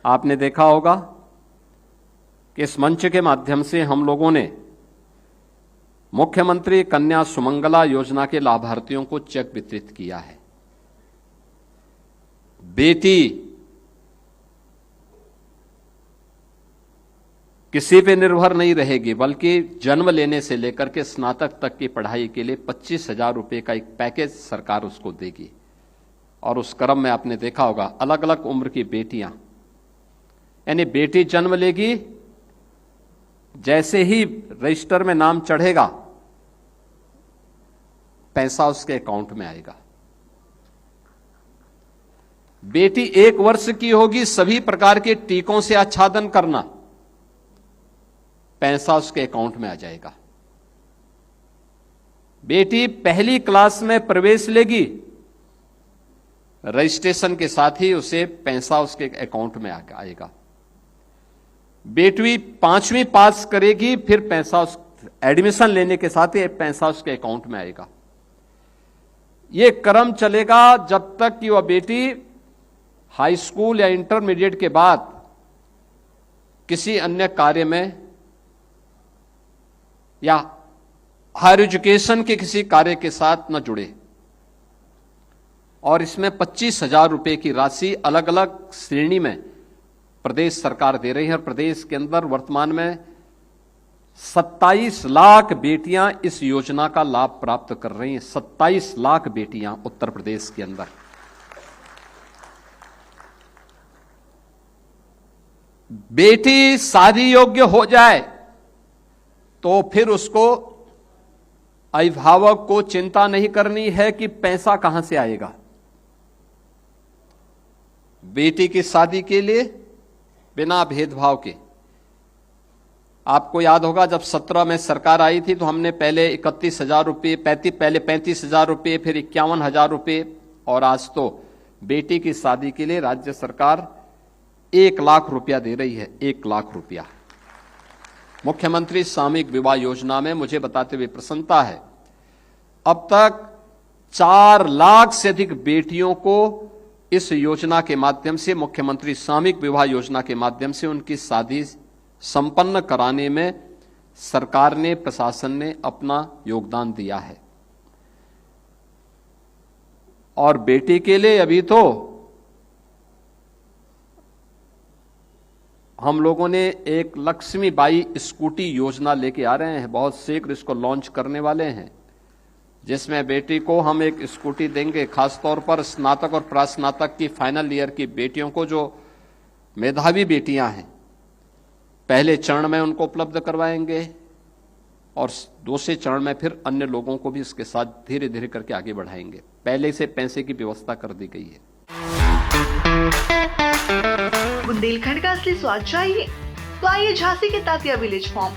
आपने देखा होगा कि इस मंच के माध्यम से हम लोगों ने मुख्यमंत्री कन्या सुमंगला योजना के लाभार्थियों को चेक वितरित किया है। बेटी किसी पे निर्भर नहीं रहेगी, बल्कि जन्म लेने से लेकर के स्नातक तक की पढ़ाई के लिए 25,000 रुपए का एक पैकेज सरकार उसको देगी। और उस क्रम में आपने देखा होगा अलग अलग उम्र की बेटियां, यानी बेटी जन्म लेगी, जैसे ही रजिस्टर में नाम चढ़ेगा पैसा उसके अकाउंट में आएगा। बेटी 1 वर्ष की होगी, सभी प्रकार के टीकों से आच्छादन करना, पैसा उसके अकाउंट में आ जाएगा। बेटी पहली क्लास में प्रवेश लेगी, रजिस्ट्रेशन के साथ ही उसे पैसा उसके अकाउंट में आएगा। बेटी 5वीं पास करेगी, फिर पैसा उस एडमिशन लेने के साथ ही पैसा उसके अकाउंट में आएगा। यह क्रम चलेगा जब तक कि वह बेटी हाई स्कूल या इंटरमीडिएट के बाद किसी अन्य कार्य में या हायर एजुकेशन के किसी कार्य के साथ न जुड़े। और इसमें 25,000 रुपए की राशि अलग अलग श्रेणी में प्रदेश सरकार दे रही है। और प्रदेश के अंदर वर्तमान में 27 लाख बेटियां इस योजना का लाभ प्राप्त कर रही हैं। 27 लाख बेटियां उत्तर प्रदेश के अंदर। बेटी शादी योग्य हो जाए तो फिर उसको अभिभावक को चिंता नहीं करनी है कि पैसा कहां से आएगा। बेटी की शादी के लिए बिना भेदभाव के, आपको याद होगा जब 17 में सरकार आई थी तो हमने पहले 31,000 रुपये, पहले 35,000 रुपये, फिर 51,000 रुपये, और आज तो बेटी की शादी के लिए राज्य सरकार 1 लाख रुपया दे रही है। 1 लाख रुपया मुख्यमंत्री सामूहिक विवाह योजना में। मुझे बताते हुए प्रसन्नता है, अब तक 4 लाख से अधिक बेटियों को इस योजना के माध्यम से, मुख्यमंत्री सामूहिक विवाह योजना के माध्यम से उनकी शादी संपन्न कराने में सरकार ने, प्रशासन ने अपना योगदान दिया है। और बेटी के लिए अभी तो हम लोगों ने एक लक्ष्मीबाई स्कूटी योजना लेके आ रहे हैं, बहुत शीघ्र इसको लॉन्च करने वाले हैं, जिसमें बेटी को हम एक स्कूटी देंगे। खासतौर पर स्नातक और प्रास्नातक की फाइनल ईयर की बेटियों को, जो मेधावी बेटियां हैं, पहले चरण में उनको उपलब्ध करवाएंगे और दूसरे चरण में फिर अन्य लोगों को भी इसके साथ धीरे धीरे करके आगे बढ़ाएंगे। पहले से पैसे की व्यवस्था कर दी गई है। बुंदेलखंड का असली स्वाद चाहिए तो आइए झांसी के तात्या विलेज फार्म।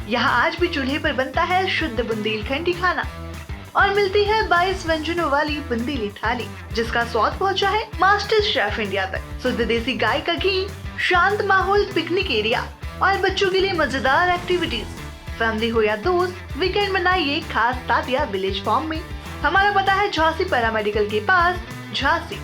यहाँ आज भी चूल्हे पर बनता है शुद्ध बुंदेलखंडी खाना और मिलती है 22 व्यंजनों वाली बुंदेली थाली, जिसका स्वाद पहुँचा है मास्टर शेफ इंडिया तक। शुद्ध देसी गाय का घी, शांत माहौल, पिकनिक एरिया और बच्चों के लिए मजेदार एक्टिविटीज। फैमिली हो या दोस्त, वीकेंड मनाइए खास तात्या विलेज फार्म में। हमारा पता है झांसी पैरामेडिकल के पास, झांसी।